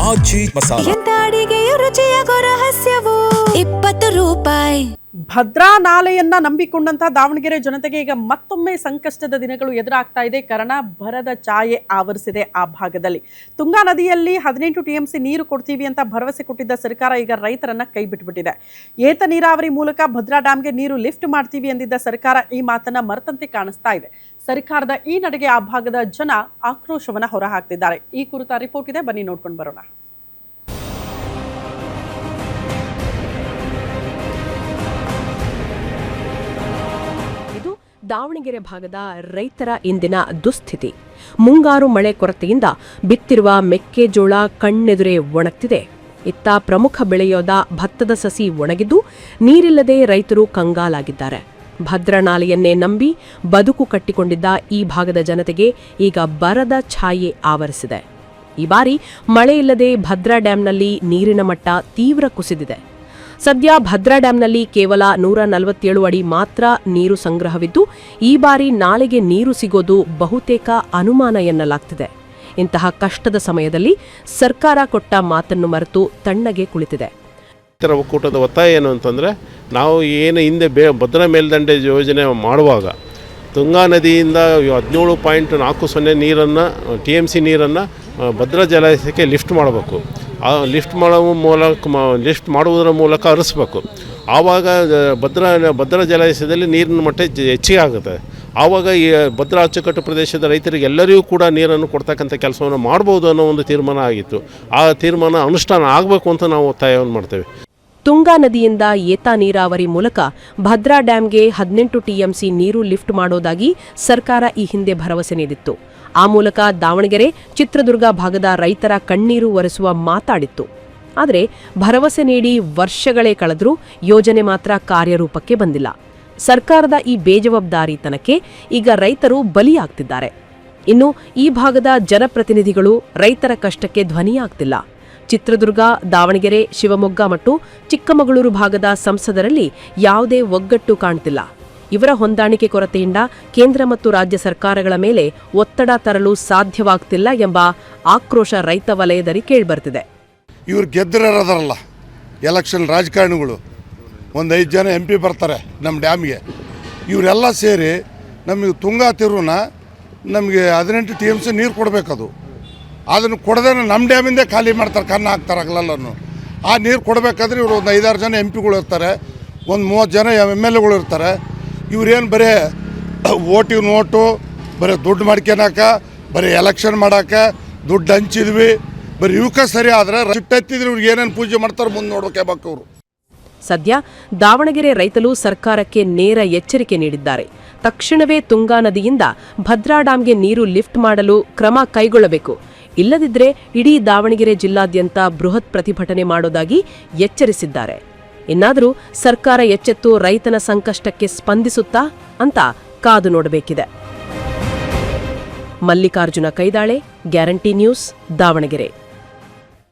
ಆಜಿ ಮಸಾಲ. ಎಂತ ಅಡಿಗೆಯ ರುಚಿಯಾಗೋ ರಹಸ್ಯವು 20 ರೂಪಾಯಿ. ಭದ್ರಾ ನಾಲೆಯನ್ನ ನಂಬಿಕೊಂಡಂತ ದಾವಣಗೆರೆ ಜನತೆಗೆ ಈಗ ಮತ್ತೊಮ್ಮೆ ಸಂಕಷ್ಟದ ದಿನಗಳು ಎದುರಾಗ್ತಾ ಇದೆ. ಕಾರಣ ಬರದ ಛಾಯೆ ಆವರಿಸಿದೆ ಆ ಭಾಗದಲ್ಲಿ. ತುಂಗಾ ನದಿಯಲ್ಲಿ 18 TMC ನೀರು ಕೊಡ್ತೀವಿ ಅಂತ ಭರವಸೆ ಕೊಟ್ಟಿದ್ದ ಸರ್ಕಾರ ಈಗ ರೈತರನ್ನ ಕೈ ಬಿಟ್ಬಿಟ್ಟಿದೆ. ಏತ ನೀರಾವರಿ ಮೂಲಕ ಭದ್ರಾ ಡ್ಯಾಂಗೆ ನೀರು ಲಿಫ್ಟ್ ಮಾಡ್ತೀವಿ ಎಂದಿದ್ದ ಸರ್ಕಾರ ಈ ಮಾತನ್ನ ಮರೆತಂತೆ ಕಾಣಿಸ್ತಾ ಇದೆ. ಸರ್ಕಾರದ ಈ ನಡೆಗೆ ಆ ಭಾಗದ ಜನ ಆಕ್ರೋಶವನ್ನ ಹೊರಹಾಕ್ತಿದ್ದಾರೆ. ಈ ಕುರಿತ ರಿಪೋರ್ಟ್ ಇದೆ, ಬನ್ನಿ ನೋಡ್ಕೊಂಡು ಬರೋಣ. ದಾವಣಗೆರೆ ಭಾಗದ ರೈತರ ಇಂದಿನ ದುಸ್ಥಿತಿ. ಮುಂಗಾರು ಮಳೆ ಕೊರತೆಯಿಂದ ಬಿತ್ತಿರುವ ಮೆಕ್ಕೆಜೋಳ ಕಣ್ಣೆದುರೇ ಒಣಗ್ತಿದೆ. ಇತ್ತ ಪ್ರಮುಖ ಬೆಳೆಯಾದ ಭತ್ತದ ಸಸಿ ಒಣಗಿದ್ದು ನೀರಿಲ್ಲದೆ ರೈತರು ಕಂಗಾಲಾಗಿದ್ದಾರೆ. ಭದ್ರಾ ನಾಲೆಯನ್ನೇ ನಂಬಿ ಬದುಕು ಕಟ್ಟಿಕೊಂಡಿದ್ದ ಈ ಭಾಗದ ಜನತೆಗೆ ಈಗ ಬರದ ಛಾಯೆ ಆವರಿಸಿದೆ. ಈ ಬಾರಿ ಮಳೆಯಿಲ್ಲದೆ ಭದ್ರಾ ಡ್ಯಾಂನಲ್ಲಿ ನೀರಿನ ಮಟ್ಟ ತೀವ್ರ ಕುಸಿದಿದೆ. ಸದ್ಯ ಭದ್ರಾ ಡ್ಯಾಂನಲ್ಲಿ ಕೇವಲ 147 ಅಡಿ ಮಾತ್ರ ನೀರು ಸಂಗ್ರಹವಿದ್ದು ಈ ಬಾರಿ ನಾಲೆಗೆ ನೀರು ಸಿಗೋದು ಬಹುತೇಕ ಅನುಮಾನ ಎನ್ನಲಾಗ್ತಿದೆ. ಇಂತಹ ಕಷ್ಟದ ಸಮಯದಲ್ಲಿ ಸರ್ಕಾರ ಕೊಟ್ಟ ಮಾತನ್ನು ಮರೆತು ತಣ್ಣಗೆ ಕುಳಿತಿದೆ. ರೈತರ ಒಕ್ಕೂಟದ ಒತ್ತಾಯ ಏನು ಅಂತಂದರೆ, ನಾವು ಏನು ಹಿಂದೆ ಭದ್ರಾ ಮೇಲ್ದಂಡೆ ಯೋಜನೆ ಮಾಡುವಾಗ ತುಂಗಾ ನದಿಯಿಂದ 17.40 ನೀರನ್ನು TMC ನೀರನ್ನು ಭದ್ರಾ ಜಲಾಶಯಕ್ಕೆ ಲಿಫ್ಟ್ ಮಾಡಬೇಕು. ಆ ಲಿಫ್ಟ್ ಮಾಡುವುದರ ಮೂಲಕ ಹರಿಸ್ಬೇಕು. ಆವಾಗ ಭದ್ರಾ ಜಲಾಶಯದಲ್ಲಿ ನೀರಿನ ಮಟ್ಟ ಹೆಚ್ಚಿಗೆ ಆಗುತ್ತೆ. ಆವಾಗ ಈ ಭದ್ರಾ ಅಚ್ಚುಕಟ್ಟು ಪ್ರದೇಶದ ರೈತರಿಗೆ ಎಲ್ಲರಿಗೂ ಕೂಡ ನೀರನ್ನು ಕೊಡ್ತಕ್ಕಂಥ ಕೆಲಸವನ್ನು ಮಾಡ್ಬೋದು ಅನ್ನೋ ಒಂದು ತೀರ್ಮಾನ ಆಗಿತ್ತು. ಆ ತೀರ್ಮಾನ ಅನುಷ್ಠಾನ ಆಗಬೇಕು ಅಂತ ನಾವು ಒತ್ತಾಯವನ್ನು ಮಾಡ್ತೇವೆ. ತುಂಗಾ ನದಿಯಿಂದ ಏತ ನೀರಾವರಿ ಮೂಲಕ ಭದ್ರಾ ಡ್ಯಾಂಗೆ 18 TMC ನೀರು ಲಿಫ್ಟ್ ಮಾಡೋದಾಗಿ ಸರ್ಕಾರ ಈ ಹಿಂದೆ ಭರವಸೆ ನೀಡಿತ್ತು. ಆ ಮೂಲಕ ದಾವಣಗೆರೆ, ಚಿತ್ರದುರ್ಗ ಭಾಗದ ರೈತರ ಕಣ್ಣೀರು ಒರೆಸುವ ಮಾತಾಡಿತ್ತು. ಆದರೆ ಭರವಸೆ ನೀಡಿ ವರ್ಷಗಳೇ ಕಳೆದರೂ ಯೋಜನೆ ಮಾತ್ರ ಕಾರ್ಯರೂಪಕ್ಕೆ ಬಂದಿಲ್ಲ. ಸರ್ಕಾರದ ಈ ಬೇಜವಾಬ್ದಾರಿತನಕ್ಕೆ ಈಗ ರೈತರು ಬಲಿಯಾಗ್ತಿದ್ದಾರೆ. ಇನ್ನು ಈ ಭಾಗದ ಜನಪ್ರತಿನಿಧಿಗಳು ರೈತರ ಕಷ್ಟಕ್ಕೆ ಧ್ವನಿಯಾಗ್ತಿಲ್ಲ. ಚಿತ್ರದುರ್ಗ, ದಾವಣಗೆರೆ, ಶಿವಮೊಗ್ಗ ಮತ್ತು ಚಿಕ್ಕಮಗಳೂರು ಭಾಗದ ಸಂಸದರಲ್ಲಿ ಯಾವುದೇ ಒಗ್ಗಟ್ಟು ಕಾಣ್ತಿಲ್ಲ. ಇವರ ಹೊಂದಾಣಿಕೆ ಕೊರತೆಯಿಂದ ಕೇಂದ್ರ ಮತ್ತು ರಾಜ್ಯ ಸರ್ಕಾರಗಳ ಮೇಲೆ ಒತ್ತಡ ತರಲು ಸಾಧ್ಯವಾಗ್ತಿಲ್ಲ ಎಂಬ ಆಕ್ರೋಶ ರೈತ ವಲಯದಲ್ಲಿ ಕೇಳಿಬರ್ತಿದೆ. ಇವ್ರು ಗೆದ್ದರಲ್ಲ ಎಲೆಕ್ಷನ್ ರಾಜಕಾರಣಿಗಳು, ಒಂದು 5 ಜನ MP ಬರ್ತಾರೆ ನಮ್ಮ ಡ್ಯಾಮ್ಗೆ. ಇವರೆಲ್ಲ ಸೇರಿ ನಮಗೆ ತುಂಗಾ ತಿರುವನ್ನ ನಮಗೆ 18 TMC ನೀರು ಕೊಡಬೇಕದು. ಅದನ್ನು ಕೊಡದೇ ನಮ್ಮ ಡ್ಯಾಮಿಂದೇ ಖಾಲಿ ಮಾಡ್ತಾರೆ, ಕಣ್ಣು ಹಾಕ್ತಾರಾಗಲ್ಲೂ. ಆ ನೀರು ಕೊಡಬೇಕಾದ್ರೆ ಇವರು ಒಂದು 5-6 ಜನ MP ಇರ್ತಾರೆ, ಒಂದು 30 ಜನ MLAಗಳು ಇರ್ತಾರೆ. ಇವ್ರೇನು ಬರೀ ಓಟಿವ್ ನೋಟು, ಬರೀ ದುಡ್ಡು ಮಾಡ್ಕೊಳಕ, ಬರೀ ಎಲೆಕ್ಷನ್ ಮಾಡೋಕೆ ದುಡ್ಡು ಹಂಚಿದ್ವಿ, ಬರೀ ಇವಕ್ಕೆ ಸರಿ. ಆದರೆ ಚಿಟ್ಟೆತ್ತಿದ್ರೆ ಇವ್ರಿಗೆ ಏನೇನು ಪೂಜೆ ಮಾಡ್ತಾರೆ ಮುಂದೆ ನೋಡ್ಕೋಬೇಕು ಅವರು. ಸದ್ಯ ದಾವಣಗೆರೆ ರೈತರು ಸರ್ಕಾರಕ್ಕೆ ನೇರ ಎಚ್ಚರಿಕೆ ನೀಡಿದ್ದಾರೆ. ತಕ್ಷಣವೇ ತುಂಗಾ ನದಿಯಿಂದ ಭದ್ರಾ ಡ್ಯಾಂಗೆ ನೀರು ಲಿಫ್ಟ್ ಮಾಡಲು ಕ್ರಮ ಕೈಗೊಳ್ಳಬೇಕು. ಇಲ್ಲದಿದ್ದರೆ ಇಡೀ ದಾವಣಗೆರೆ ಜಿಲ್ಲಾದ್ಯಂತ ಬೃಹತ್ ಪ್ರತಿಭಟನೆ ಮಾಡೋದಾಗಿ ಎಚ್ಚರಿಸಿದ್ದಾರೆ. ಇನ್ನಾದರೂ ಸರ್ಕಾರ ಎಚ್ಚೆತ್ತು ರೈತನ ಸಂಕಷ್ಟಕ್ಕೆ ಸ್ಪಂದಿಸುತ್ತಾ ಅಂತ ಕಾದು ನೋಡಬೇಕಿದೆ. Mallikarjuna Kaidale, guarantee news, Davanagere.